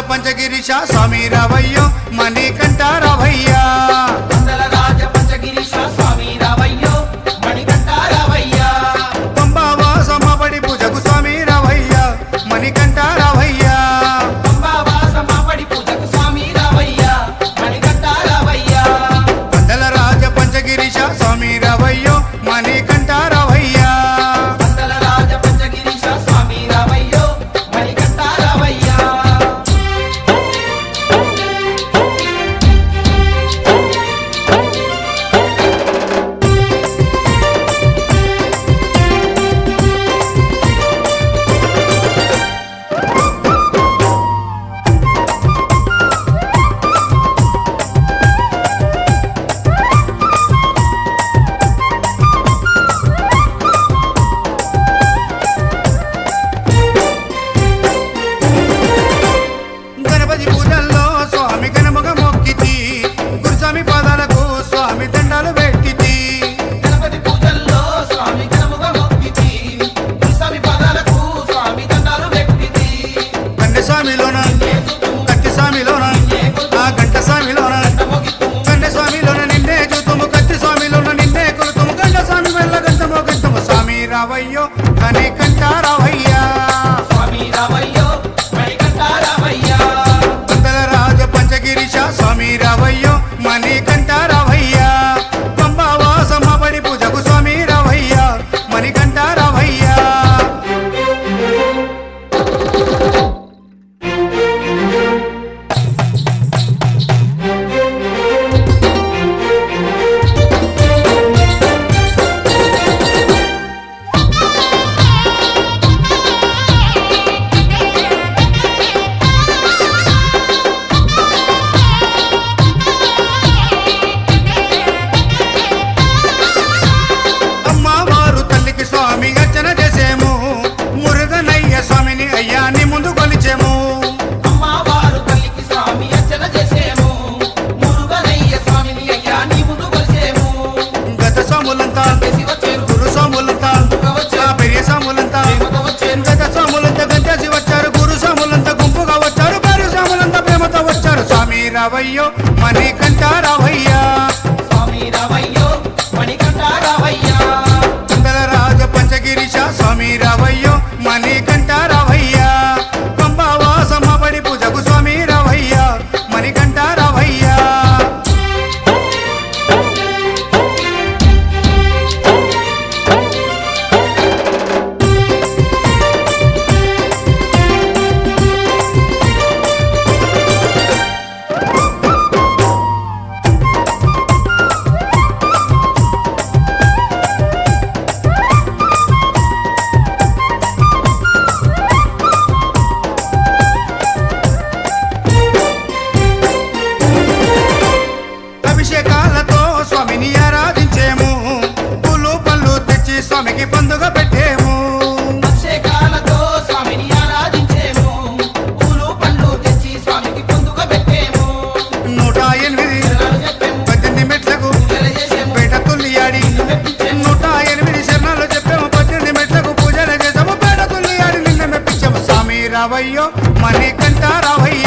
పంచగిరీశ స్వామి రావయ్యో మణికంఠ రావయ్యా రాజ పంచగిరీశ స్వామి రావయ్యో మణికంఠ రావయ్యా పంబావాసమపడి పూజకు స్వామి రావయ్యా మణికంఠ రావయ్యా పంబావాసమపడి పూజకు స్వామి రావయ్యా మణికంఠ రావయ్యా పందల రాజ పంచగిరీశ స్వామి రావయ్యో మణికంఠ రావయ్యా రాజ పంచగిరీశ స్వామి రావయ్యో మణికంఠ రావయ్యా గణపతి పూజల్లో స్వామి గణముగ మొక్కితి గురుస్వామి పాదాలకు స్వామి దండాలు పెట్టితి గణపతి పూజల్లో స్వామి గణముగా మొక్కితి స్వామి పాదాలకు స్వామి దండాలు పెట్టితి గండ స్వామిలోన కత్తి స్వామిలోన ఆ గంట స్వామిలోన గండ స్వామిలోన నిన్నే చూతుము కత్తి స్వామిలోన నిన్నే కొలుతుము గండ స్వామి వల్ల గంటమో గంటము స్వామి రావయ్యో కనికంఠ రావయ్యా స్వామి రావయ్యో మణికంఠ రావయ్యా పందల రాజ పంచగిరీశ స్వామి రావయ్యో మణికంఠ రావయ్యా పంబావాసమపడి పూజకు స్వామి రావయ్యా మణికంఠ రావయ్యా అమ్మవారు తల్లికి స్వామి అర్చన చేసేము మురుగనయ్య స్వామిని అయ్యాన్ని ముందు కొలిచేము అమ్మవారు తల్లికి స్వామి అర్చన చేసేము మురుగనయ్య స్వామిని అయ్యా నీ ముందు కొలిసేము గత స్వాములంతా చేసి వచ్చేరు గురు స్వాములంతా ఆ పెరియ స్వాములంతా ప్రేమతో వచ్చేరు గత స్వాములంతా గంటేసి వచ్చారు గురు స్వాములంతా గుంపుగా వచ్చారు భార్య స్వాములంతా ప్రేమతో వచ్చారు స్వామి రావయ్యో మణికంఠ రావయ్యా స్వామి రావయ్యో మణికంఠ రావయ్యా పందల రాజ పంచగిరీశ స్వామి రావయ్యో మణికంఠ రావయ్యా పంబావాసమపడి పూజకు స్వామి రావయ్యా మణికంఠ రావయ్యా అభిషేకాలతో స్వామిని ఆరాధించేము పూలు పళ్ళు తెచ్చి స్వామికి పండుగ పెట్టేము అభిషేకాలతో స్వామిని ఆరాధించేము పూలు పండ్లు తెచ్చి స్వామికి పొందుగా పెట్టేము 108 శరణాలు చెప్పేము 18 మెట్లకు పూజలు చేసేము పేట తుల్లియాడి మెప్పించేము 108 శరణాలు చెప్పాము 18 మెట్లకు పూజలు చేసాము పేట తుల్లియాడి నిన్న మెప్పించాము స్వామి రావయ్యో మణికంఠ రావయ్య